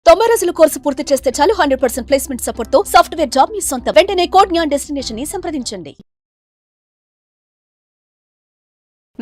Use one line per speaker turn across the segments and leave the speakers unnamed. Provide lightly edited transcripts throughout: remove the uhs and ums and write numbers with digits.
90 రోజుల కోర్సు పూర్తి చేస్తే చాలు 100% ప్లేస్మెంట్ సపోర్ట్ తో సాఫ్ట్వేర్ జాబ్ మీ సొంతం. వెంటనే కోడ్ జ్ఞాన్ డెస్టినేషన్ ని సంప్రదించండి.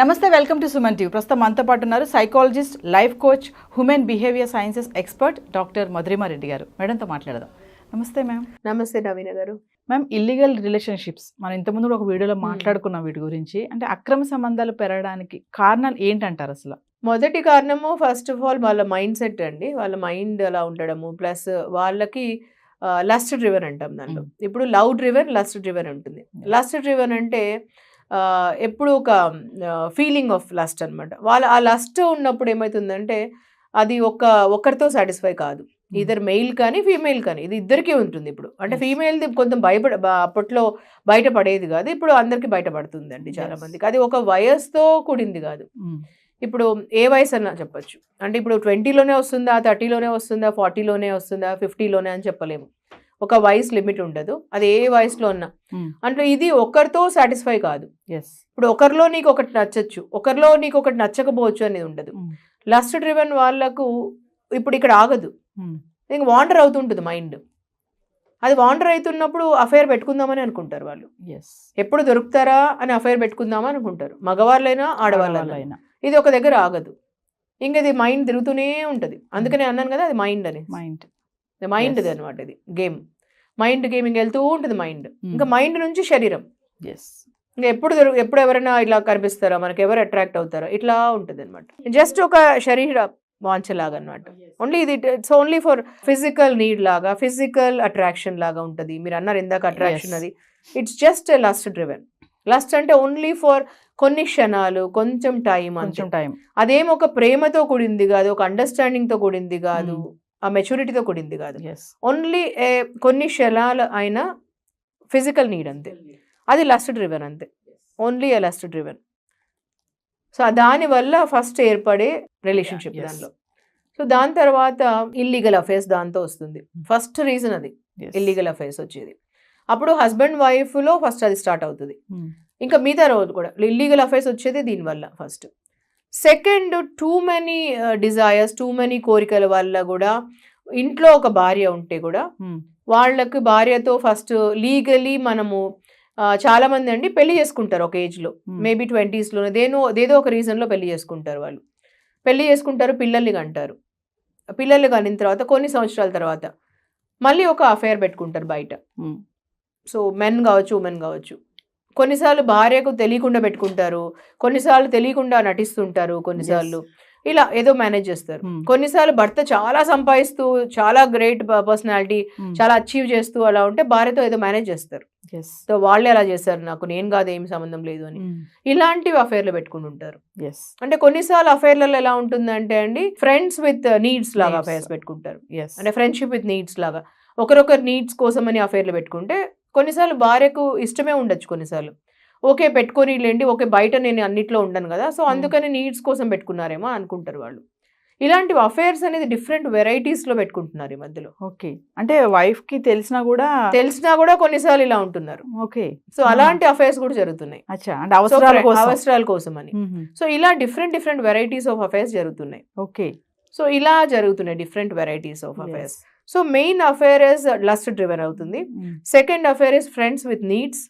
నమస్తే, వెల్కమ్ టు సుమన్ టీవీ. ప్రస్తుతం మనతో పాటు ఉన్నారు psychologist, life coach, human behaviour sciences expert doctor Madhurima Reddy గారు. మేడంతో మాట్లాడదాం. నమస్తే మ్యామ్.
నమస్తే నవీన గారు.
మ్యామ్, ఇల్లీగల్ రిలేషన్షిప్స్ మనం ఇంతకుముందు కూడా ఒక వీడియోలో మాట్లాడుకున్నాం వీటి గురించి. అంటే అక్రమ సంబంధాలు పెరగడానికి కారణాలు ఏంటంటారు అసలు?
మొదటి కారణము ఫస్ట్ ఆఫ్ ఆల్ వాళ్ళ మైండ్ సెట్ అండి. వాళ్ళ మైండ్ అలా ఉండడము, ప్లస్ వాళ్ళకి లస్ట్ డ్రివెన్ అంటాం దాంట్లో. ఇప్పుడు లవ్ డ్రివెన్, లస్ట్ డ్రివెన్ ఉంటుంది. లస్ట్ డ్రివెన్ అంటే ఎప్పుడు ఒక ఫీలింగ్ ఆఫ్ లస్ట్ అనమాట. వాళ్ళ ఆ లస్ట్ ఉన్నప్పుడు ఏమవుతుందంటే అది ఒక్కరితో సాటిస్ఫై కాదు. ఇద్దరు మెయిల్ కానీ ఫీమేల్ కానీ, ఇది ఇద్దరికీ ఉంటుంది. ఇప్పుడు అంటే ఫీమేల్ది కొంచెం అప్పట్లో బయటపడేది కాదు, ఇప్పుడు అందరికీ బయటపడుతుంది అండి చాలా మందికి. అది ఒక వయసుతో కూడింది కాదు. ఇప్పుడు ఏ వయసు అన్నా చెప్పచ్చు. అంటే ఇప్పుడు 20లోనే వస్తుందా, 30లోనే వస్తుందా, 40లోనే వస్తుందా, 50లోనే అని చెప్పలేము. ఒక వయసు లిమిట్ ఉండదు, అది ఏ వయసులో ఉన్నా. అంటే ఇది ఒకరితో సాటిస్ఫై కాదు. ఇప్పుడు ఒకరిలో నీకు ఒకటి నచ్చచ్చు, ఒకరిలో నీకు ఒకటి నచ్చకపోవచ్చు అనేది ఉండదు. లస్ట్ డ్రివెన్ వాళ్ళకు ఇప్పుడు ఇక్కడ ఆగదు, ఇంక వాండర్ అవుతుంటుంది మైండ్. అది వాండర్ అవుతున్నప్పుడు అఫైర్ పెట్టుకుందామని అనుకుంటారు వాళ్ళు. ఎప్పుడు దొరుకుతారా అని అఫైర్ పెట్టుకుందామని అనుకుంటారు, మగవాళ్ళైనా ఆడవాళ్ళైనా. ఇది ఒక దగ్గర ఆగదు, ఇంక ఇది మైండ్ తిరుగుతూనే ఉంటుంది. అందుకనే అన్నాను కదా, అది మైండ్ అని. మైండ్ అనమాట, ఇది గేమ్. మైండ్ గేమింగ్ వెళ్తూ ఉంటుంది మైండ్. ఇంకా మైండ్ నుంచి శరీరం. ఇంకా ఎప్పుడు ఎవరైనా ఇలా కనిపిస్తారా, మనకి ఎవరు అట్రాక్ట్ అవుతారా, ఇట్లా ఉంటుంది అనమాట. జస్ట్ ఒక శరీర వాంఛలాగా అనమాట. ఓన్లీ ఇది it's only for physical need లాగా, ఫిజికల్ అట్రాక్షన్ లాగా ఉంటుంది. మీరు అన్నారు ఇందాక అట్రాక్షన్, అది it's just lust driven. Lust అంటే ఓన్లీ ఫర్ కొన్ని క్షణాలు, కొంచెం టైం. అదేం ఒక ప్రేమతో కూడింది కాదు, ఒక అండర్స్టాండింగ్ తో కూడింది కాదు, ఆ మెచ్యూరిటీతో కూడింది కాదు. ఓన్లీ కొన్ని క్షణాలు అయినా ఫిజికల్ నీడ్ అంతే. అది లస్ట్ డ్రివెన్ అంతే, ఓన్లీ ఏ లస్ట్ డ్రివెన్. సో దానివల్ల ఫస్ట్ ఏర్పడే రిలేషన్షిప్ దానిలో. సో దాని తర్వాత ఇల్లీగల్ అఫైర్స్ దాంతో వస్తుంది. ఫస్ట్ రీజన్ అది ఇల్లీగల్ అఫైర్స్ వచ్చేది. అప్పుడు హస్బెండ్ వైఫ్లో ఫస్ట్ అది స్టార్ట్ అవుతుంది. ఇంకా మిగతా రోజు కూడా ఇల్లీగల్ అఫైర్స్ వచ్చేది దీనివల్ల first. Second, too many desires, too many కోరికల వల్ల కూడా. ఇంట్లో ఒక భార్య ఉంటే కూడా వాళ్ళకి భార్యతో ఫస్ట్ లీగలీ మనము చాలా మంది అండి పెళ్లి చేసుకుంటారు ఒక ఏజ్లో, మేబీ 20sలోనే ఏదో ఒక రీజన్లో పెళ్లి చేసుకుంటారు. వాళ్ళు పెళ్లి చేసుకుంటారు, పిల్లల్ని కంటారు. పిల్లల్ని కనిన తర్వాత కొన్ని సంవత్సరాల తర్వాత మళ్ళీ ఒక అఫైర్ పెట్టుకుంటారు బయట. సో మెన్ కావచ్చు, ఉమెన్ కావచ్చు. కొన్నిసార్లు భార్యకు తెలియకుండా పెట్టుకుంటారు, కొన్నిసార్లు తెలియకుండా నటిస్తుంటారు, కొన్నిసార్లు ఇలా ఏదో మేనేజ్ చేస్తారు. కొన్నిసార్లు భర్త చాలా సంపాదిస్తూ, చాలా గ్రేట్ పర్సనాలిటీ, చాలా అచీవ్ చేస్తూ అలా ఉంటే భార్యతో ఏదో మేనేజ్ చేస్తారు. సో వాళ్ళే అలా చేస్తారు, నాకు నేను కాదు, ఏమి సంబంధం లేదు అని. ఇలాంటివి అఫైర్లు పెట్టుకుంటుంటారు. అంటే కొన్నిసార్లు అఫైర్లలో ఎలా ఉంటుందంటే అండి, ఫ్రెండ్స్ విత్ నీడ్స్ లాగా అఫైర్స్ పెట్టుకుంటారు. అంటే ఫ్రెండ్షిప్ విత్ నీడ్స్ లాగా ఒకరొకరు నీడ్స్ కోసం అని అఫైర్లు పెట్టుకుంటే, కొన్నిసార్లు భార్యకు ఇష్టమే ఉండొచ్చు, కొన్నిసార్లు ఓకే పెట్టుకొని లేండి, ఓకే బయట నేను అన్నిట్లో ఉండను కదా, సో అందుకని నీడ్స్ కోసం పెట్టుకున్నారేమో అనుకుంటారు వాళ్ళు. ఇలాంటి అఫైర్స్ అనేది డిఫరెంట్ వెరైటీస్లో పెట్టుకుంటున్నారు ఈ మధ్యలో.
ఓకే, అంటే వైఫ్ కి తెలిసినా కూడా కొన్నిసార్లు ఇలా ఉంటున్నారు. ఓకే, సో అలాంటి అఫైర్స్ కూడా జరుగుతున్నాయి, అంటే అవసరాల కోసం అని. సో ఇలా డిఫరెంట్ వెరైటీస్ ఆఫ్ అఫైర్స్ జరుగుతున్నాయి. ఓకే, సో ఇలా జరుగుతున్నాయి different varieties of affairs. So main affair is lust driven అవుతుంది. Second affair is friends with needs,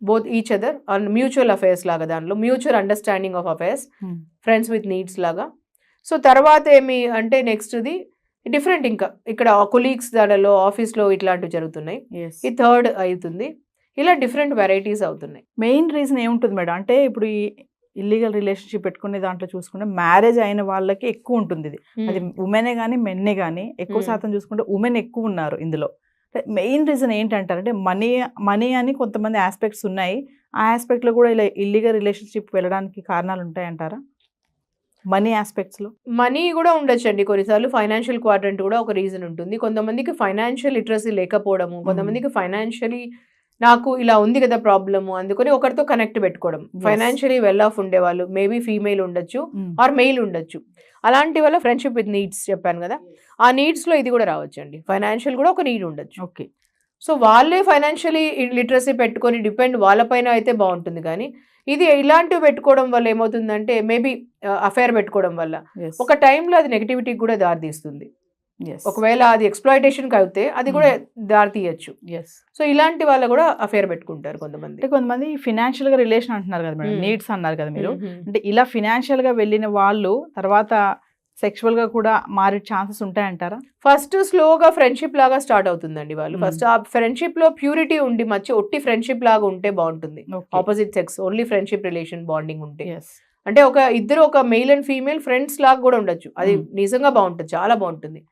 both each other, mutual affairs లాగా, దానిలో mutual understanding of affairs, friends with needs లాగా. So తర్వాత ఏమి అంటే నెక్స్ట్ది different, ఇంకా ఇక్కడ కొలీగ్స్ దానిలో ఆఫీస్లో ఇట్లాంటివి జరుగుతున్నాయి. ఈ థర్డ్ అవుతుంది. ఇలా డిఫరెంట్ వెరైటీస్ అవుతున్నాయి. మెయిన్ రీజన్ ఏముంటుంది మేడం అంటే, ఇప్పుడు ఈ ఇల్లీగల్ రిలేషన్షిప్ పెట్టుకునే దాంట్లో చూసుకుంటే మ్యారేజ్ అయిన వాళ్ళకి ఎక్కువ ఉంటుంది ఇది. అది ఉమెనే కానీ మెన్నే కానీ ఎక్కువ శాతం చూసుకుంటే ఉమెన్ ఎక్కువ ఉన్నారు ఇందులో. మెయిన్ రీజన్ ఏంటంటారంటే మనీ అని కొంతమంది ఆస్పెక్ట్స్ ఉన్నాయి. ఆ ఆస్పెక్ట్లో కూడా ఇలా ఇల్లీగల్ రిలేషన్షిప్ వెళ్ళడానికి కారణాలు ఉంటాయంటారా? మనీ ఆస్పెక్ట్స్లో
మనీ కూడా ఉండొచ్చండి. కొన్నిసార్లు ఫైనాన్షియల్ క్వాడ్రంట్ కూడా ఒక రీజన్ ఉంటుంది. కొంతమందికి ఫైనాన్షియల్ లిటరసీ లేకపోవడము, కొంతమందికి ఫైనాన్షియలీ నాకు ఇలా ఉంది కదా ప్రాబ్లము, అందుకని ఒకరితో కనెక్ట్ పెట్టుకోవడం. ఫైనాన్షియలీ వెల్ ఆఫ్ ఉండేవాళ్ళు మేబీ ఫీమేల్ ఉండొచ్చు ఆర్ మెయిల్ ఉండొచ్చు. అలాంటి వల్ల ఫ్రెండ్షిప్ విత్ నీడ్స్ చెప్పాను కదా, ఆ నీడ్స్లో ఇది కూడా రావచ్చండి. ఫైనాన్షియల్ కూడా ఒక నీడ్ ఉండొచ్చు. ఓకే, సో వాళ్ళే ఫైనాన్షియలీ లిటరసీ పెట్టుకొని డిపెండ్ వాళ్ళపైన అయితే బాగుంటుంది. కానీ ఇది ఇలాంటివి పెట్టుకోవడం వల్ల ఏమవుతుందంటే, మేబీ అఫైర్ పెట్టుకోవడం వల్ల ఒక టైంలో అది నెగిటివిటీకి కూడా దారితీస్తుంది. ఒకవేళ అది ఎక్స్‌ప్లాయిటేషన్‌కి అయితే అది కూడా దారి తీయొచ్చు. సో ఇలాంటి వాళ్ళు కూడా అఫేర్ పెట్టుకుంటారు కొంతమంది.
అంటే కొంతమంది ఫినాన్షియల్ గా రిలేషన్ అంటున్నారు కదా మేడం, నీడ్స్ అన్నారు కదా మీరు, అంటే ఇలా ఫినాన్షియల్ గా వెళ్ళిన వాళ్ళు తర్వాత సెక్షువల్ గా కూడా మారే ఛాన్సెస్ ఉంటాయంటారా?
ఫస్ట్ స్లోగా ఫ్రెండ్షిప్ లాగా స్టార్ట్ అవుతుందండి వాళ్ళు. ఫస్ట్ ఆ ఫ్రెండ్షిప్ లో ప్యూరిటీ ఉండి మంచి ఒట్టి ఫ్రెండ్షిప్ లాగా ఉంటే బాగుంటుంది. Opposite sex only friendship relation bonding ఉంటే, అంటే ఒక మెయిల్ అండ్ ఫీమేల్ ఫ్రెండ్స్ లాగా కూడా ఉండొచ్చు. అది నిజంగా బాగుంటుంది, చాలా బాగుంటుంది.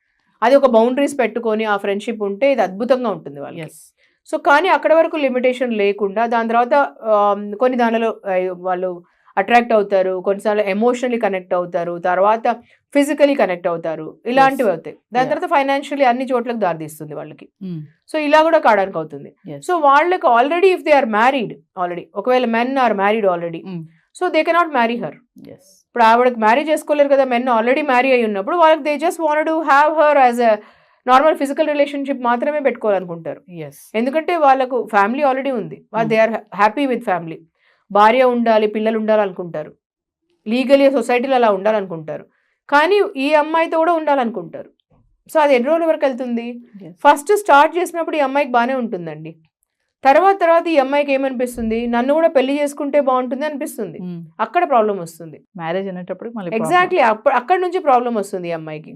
అది ఒక బౌండరీస్ పెట్టుకొని ఆ ఫ్రెండ్షిప్ ఉంటే ఇది అద్భుతంగా ఉంటుంది వాళ్ళకి. సో కానీ అక్కడ వరకు లిమిటేషన్ లేకుండా దాని తర్వాత కొన్ని దానిలో వాళ్ళు అట్రాక్ట్ అవుతారు, కొన్నిసార్లు ఎమోషనలీ కనెక్ట్ అవుతారు, తర్వాత ఫిజికలీ కనెక్ట్ అవుతారు, ఇలాంటివి అవుతాయి. దాని తర్వాత ఫైనాన్షియలీ అన్ని చోట్లకు దారితీస్తుంది వాళ్ళకి. సో ఇలా కూడా కావడానికి అవుతుంది. సో వాళ్ళకి already if they are married already, ఒకవేళ men are married already, so they cannot marry her. ఇప్పుడు ఆవిడకి మ్యారీ చేసుకోలేరు కదా, మెన్ ఆల్రెడీ మ్యారీ అయి ఉన్నప్పుడు వాళ్ళకి they just want to have her as a normal physical relationship మాత్రమే పెట్టుకోవాలనుకుంటారు. ఎందుకంటే వాళ్ళకు ఫ్యామిలీ ఆల్రెడీ ఉంది, they are happy with family. భార్య ఉండాలి, పిల్లలు ఉండాలనుకుంటారు, లీగలీ సొసైటీలో అలా ఉండాలనుకుంటారు. కానీ ఈ అమ్మాయితో కూడా ఉండాలనుకుంటారు. సో అది ఎన్ని రోజుల వరకు వెళ్తుంది? ఫస్ట్ స్టార్ట్ చేసినప్పుడు ఈ అమ్మాయికి బాగానే ఉంటుందండి. తర్వాత ఈ అమ్మాయికి ఏమనిపిస్తుంది, నన్ను కూడా పెళ్లి చేసుకుంటే బాగుంటుంది అనిపిస్తుంది. అక్కడ ప్రాబ్లం వస్తుంది.
మ్యారేజ్ అనేటప్పుడు
ఎగ్జాక్ట్లీ అక్కడ నుంచి ప్రాబ్లం వస్తుంది ఈ అమ్మాయికి.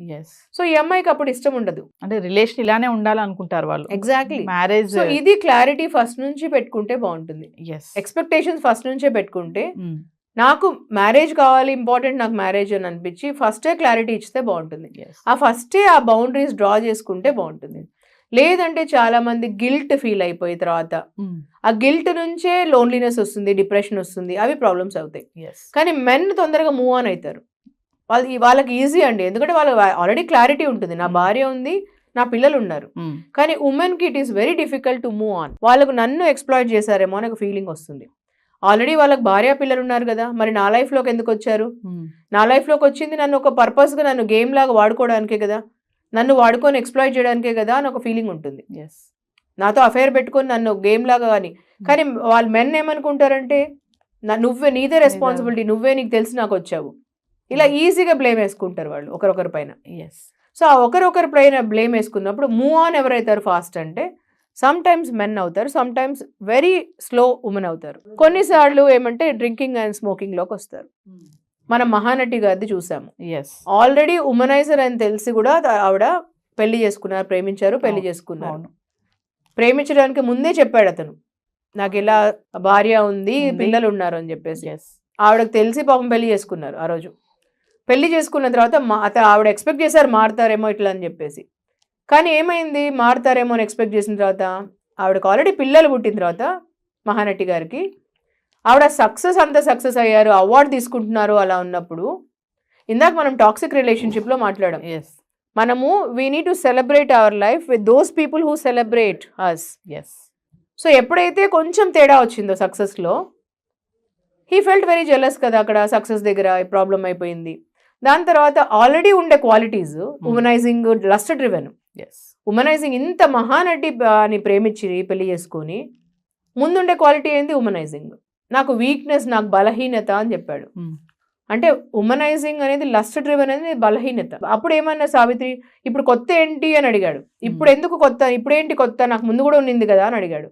సో ఈ అమ్మాయికి అప్పుడు ఇష్టం ఉండదు,
అంటే రిలేషన్ ఇలానే ఉండాలనుకుంటారు వాళ్ళు.
Exactly
marriage.
సో ఇది క్లారిటీ ఫస్ట్ నుంచి పెట్టుకుంటే బాగుంటుంది. ఎక్స్పెక్టేషన్స్ ఫస్ట్ నుంచే పెట్టుకుంటే, నాకు మ్యారేజ్ కావాలి, ఇంపార్టెంట్ నాకు మ్యారేజ్ అని అనిపించి ఫస్టే క్లారిటీ ఇస్తే బాగుంటుంది. ఆ ఫస్టే ఆ బౌండరీస్ డ్రా చేసుకుంటే బాగుంటుంది. లేదంటే చాలా మంది గిల్ట్ ఫీల్ అయిపోయి తర్వాత ఆ గిల్ట్ నుంచే లోన్లీనెస్ వస్తుంది, డిప్రెషన్ వస్తుంది, అవి ప్రాబ్లమ్స్ అవుతాయి. కానీ మెన్ తొందరగా మూవ్ ఆన్ అవుతారు. వాళ్ళకి ఈజీ అండి, ఎందుకంటే వాళ్ళకి ఆల్రెడీ క్లారిటీ ఉంటుంది, నా భార్య ఉంది, నా పిల్లలు ఉన్నారు. కానీ ఉమెన్ కి it is very difficult to move on. వాళ్ళకు నన్ను ఎక్స్‌ప్లాయిట్ చేశారేమో అని ఒక ఫీలింగ్ వస్తుంది. ఆల్రెడీ వాళ్ళకి భార్య పిల్లలు ఉన్నారు కదా, మరి నా లైఫ్ లోకి ఎందుకు వచ్చారు? నా లైఫ్ లోకి వచ్చింది నన్ను ఒక పర్పస్ గా, నన్ను గేమ్ లాగా వాడుకోవడానికే కదా, నన్ను వాడుకొని ఎక్స్‌ప్లాయిట్ చేయడానికే కదా అని ఒక ఫీలింగ్ ఉంటుంది. నాతో అఫేర్ పెట్టుకొని నన్ను గేమ్ లాగా అని. కానీ వాళ్ళు మెన్ ఏమనుకుంటారంటే, నువ్వే, నీదే రెస్పాన్సిబిలిటీ, నువ్వే, నీకు తెలిసి నాకు వచ్చావు, ఇలా ఈజీగా బ్లేమ్ వేసుకుంటారు వాళ్ళు ఒకరొకరి పైన. సో ఆ ఒకరొకరి పైన బ్లేమ్ వేసుకున్నప్పుడు మూవ్ ఆన్ ఎవరైతారు ఫాస్ట్ అంటే సమ్ టైమ్స్ మెన్ అవుతారు, some times very slow women అవుతారు. కొన్నిసార్లు ఏమంటే డ్రింకింగ్ అండ్ స్మోకింగ్ లోకి వస్తారు. మనం మహానటి గారిది చూసాము. ఆల్రెడీ ఉమనైజర్ అని తెలిసి కూడా ఆవిడ పెళ్లి చేసుకున్నారు, ప్రేమించారు, పెళ్లి చేసుకున్నారు. ప్రేమించడానికి ముందే చెప్పాడు అతను, నాకు ఇలా భార్య ఉంది, పిల్లలు ఉన్నారు అని చెప్పేసి. ఆవిడకి తెలిసి పాపం పెళ్లి చేసుకున్నారు. ఆ రోజు పెళ్లి చేసుకున్న తర్వాత ఆవిడ ఎక్స్పెక్ట్ చేశారు మారుతారేమో ఇట్లా అని చెప్పేసి. కానీ ఏమైంది, మారుతారేమో అని ఎక్స్పెక్ట్ చేసిన తర్వాత ఆవిడకి ఆల్రెడీ పిల్లలు పుట్టిన తర్వాత మహానటి గారికి ఆవిడ సక్సెస్ అయ్యారు, అవార్డు తీసుకుంటున్నారు. అలా ఉన్నప్పుడు ఇందాక మనం టాక్సిక్ రిలేషన్షిప్లో మాట్లాడాం. మనము we need to celebrate our life with those people who celebrate us. So ఎప్పుడైతే కొంచెం తేడా వచ్చిందో సక్సెస్లో, హీ ఫెల్ట్ వెరీ జెలస్ కదా, అక్కడ సక్సెస్ దగ్గర ప్రాబ్లం అయిపోయింది. దాని తర్వాత ఆల్రెడీ ఉండే క్వాలిటీస్, ఉమనైజింగ్, లస్ట్ డ్రివెన్. ఉమనైజింగ్, ఇంత మహానటి అని ప్రేమించి పెళ్లి చేసుకొని ముందుండే క్వాలిటీ ఏంది? ఉమనైజింగ్. నాకు వీక్నెస్, నాకు బలహీనత అని చెప్పాడు. అంటే ఉమనైజింగ్ అనేది, లస్ట్ డ్రివెన్ అనేది బలహీనత. అప్పుడు ఏమన్నా సావిత్రి, ఇప్పుడు కొత్త ఏంటి అని అడిగాడు. ఇప్పుడు ఎందుకు కొత్త, ఇప్పుడేంటి కొత్త, నాకు ముందు కూడా ఉన్నింది కదా అని అడిగాడు.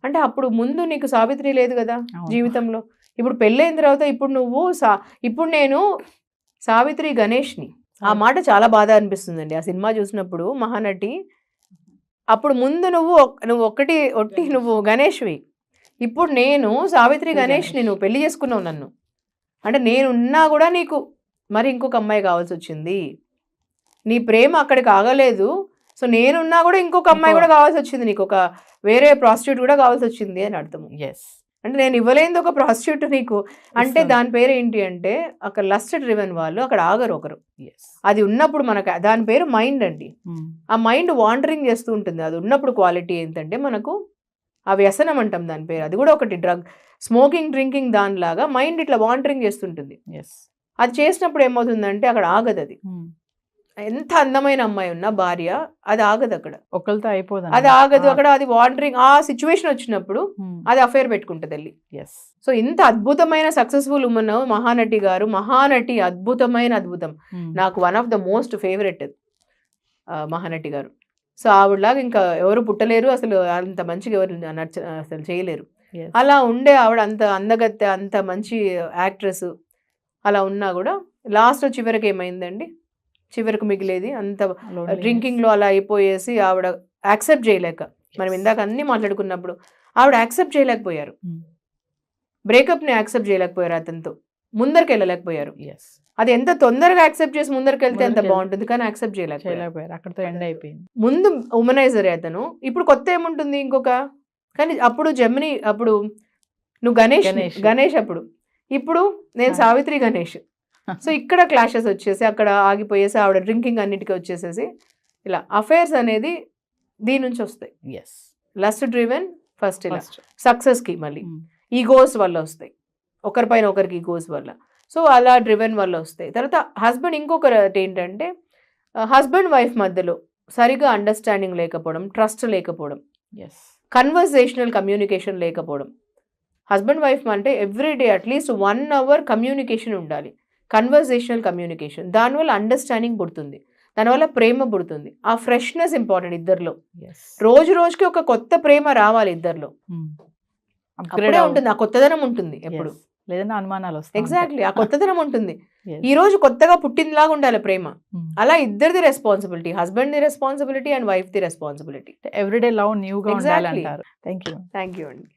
అంటే అప్పుడు ముందు నీకు సావిత్రి లేదు కదా జీవితంలో, ఇప్పుడు పెళ్ళైన తర్వాత ఇప్పుడు నేను సావిత్రి గణేష్ని. ఆ మాట చాలా బాధ అనిపిస్తుందండి ఆ సినిమా చూసినప్పుడు. మహానటి, అప్పుడు ముందు నువ్వు నువ్వు గణేష్వి, ఇప్పుడు నేను సావిత్రి గణేష్ని, నువ్వు పెళ్లి చేసుకున్నావు నన్ను, అంటే నేనున్నా కూడా నీకు మరి ఇంకొక అమ్మాయి కావాల్సి వచ్చింది, నీ ప్రేమ అక్కడికి ఆగలేదు. సో నేనున్నా కూడా ఇంకొక అమ్మాయి కూడా కావాల్సి వచ్చింది, నీకు ఒక వేరే ప్రాస్టిట్యూట్ కూడా కావాల్సి వచ్చింది అని అర్థము. అంటే నేను ఇవ్వలేనిది ఒక ప్రాస్టిట్యూట్ నీకు, అంటే దాని పేరు ఏంటి అంటే, అక్కడ లస్ట్ డ్రివెన్ వాళ్ళు అక్కడ ఆగరు ఒకరు. అది ఉన్నప్పుడు మనకు దాని పేరు మైండ్ అండి. ఆ మైండ్ వాండరింగ్ చేస్తూ ఉంటుంది. అది ఉన్నప్పుడు క్వాలిటీ ఏంటంటే మనకు ఆ వ్యసనం అంటాం దాని పేరు. అది కూడా ఒకటి డ్రగ్, స్మోకింగ్, డ్రింకింగ్, దానిలాగా మైండ్ ఇట్లా వాండరింగ్ చేస్తుంటుంది. అది చేసినప్పుడు ఏమవుతుందంటే అక్కడ ఆగదు. అది ఎంత అందమైన అమ్మాయి ఉన్నా భార్య, అది ఆగదు అక్కడ,
ఒకరితో అయిపోదు,
అది ఆగదు అక్కడ. అది వాండరింగ్, ఆ సిచ్యువేషన్ వచ్చినప్పుడు అది అఫేర్ పెట్టుకుంటుంది వెళ్ళి. సో ఇంత అద్భుతమైన సక్సెస్ఫుల్ ఉమెన్ మహానటి గారు. మహానటి అద్భుతం. నాకు one of the most favourite.
Mahanati గారు. సో ఆవిడలాగా ఇంకా ఎవరు పుట్టలేరు, అసలు అంత మంచిగా ఎవరు అసలు చేయలేరు. అలా ఉండే ఆవిడ అంత అందగత్తె, అంత మంచి యాక్ట్రెస్ అలా ఉన్నా కూడా లాస్ట్ చివరికి ఏమైందండి, చివరికి మిగిలేది అంత డ్రింకింగ్లో అలా అయిపోయేసి ఆవిడ యాక్సెప్ట్ చేయలేక, మనం ఇందాక అన్ని మాట్లాడుకున్నప్పుడు ఆవిడ యాక్సెప్ట్ చేయలేకపోయారు, బ్రేకప్ని యాక్సెప్ట్ చేయలేకపోయారు, అతనితో ముందరికి వెళ్ళలేకపోయారు. అది ఎంత తొందరగా యాక్సెప్ట్ చేసి ముందరికి వెళ్తే ఎంత బాగుంటుంది, కానీ యాక్సెప్ట్ చేయలేకపోయారు,
అక్కడతో ఎండ్ అయిపోయింది.
ముందు ఉమనైజర్ అతను, ఇప్పుడు కొత్త ఏముంటుంది ఇంకొక, కానీ అప్పుడు జెమిని, అప్పుడు నువ్వు గణేష్ అప్పుడు, ఇప్పుడు నేను సావిత్రి గణేష్. సో ఇక్కడ క్లాషెస్ వచ్చేసి అక్కడ ఆగిపోయేసి ఆవిడ డ్రింకింగ్ అన్నిటికీ వచ్చేసేసి ఇలా అఫైర్స్ అనేది దీని నుంచి వస్తాయి. లస్ట్ డ్రివెన్ ఫస్ట్ ఇలా సక్సెస్కి మళ్ళీ ఈగోస్ వల్ల వస్తాయి, ఒకరిపైన ఒకరికి ఈగోస్ వల్ల. సో అలా డ్రివెన్ వల్ల వస్తాయి. తర్వాత హస్బెండ్, ఇంకొకటి ఏంటంటే హస్బెండ్ వైఫ్ మధ్యలో సరిగా అండర్స్టాండింగ్ లేకపోవడం, ట్రస్ట్ లేకపోవడం, కన్వర్సేషనల్ కమ్యూనికేషన్ లేకపోవడం. హస్బెండ్ వైఫ్ అంటే ఎవ్రీడే అట్లీస్ట్ 1 hour కమ్యూనికేషన్ ఉండాలి, కన్వర్సేషనల్ కమ్యూనికేషన్. దానివల్ల అండర్స్టాండింగ్ పుడుతుంది, దానివల్ల ప్రేమ పుడుతుంది. ఆ ఫ్రెష్నెస్ ఇంపార్టెంట్ ఇద్దరిలో. రోజు రోజుకి ఒక కొత్త ప్రేమ రావాలి ఇద్దరిలో, అప్పుడే ఉంటుంది, ఆ కొత్తదనం ఉంటుంది ఎప్పుడు,
లేదన్నా అనుమానాలు వస్తాయి.
ఎగ్జాక్ట్లీ, ఆ కొత్తదనం ఉంటుంది. ఈ రోజు కొత్తగా పుట్టినలాగా ఉండాలి ప్రేమ. అలా ఇద్దరిది రెస్పాన్సిబిలిటీ, హస్బెండ్ ది రెస్పాన్సిబిలిటీ అండ్ వైఫ్ ది రెస్పాన్సిబిలిటీ.
ఎవ్రీడే లవ్ న్యూగా ఉండాలి అంటారు. థ్యాంక్ యూ
అండి.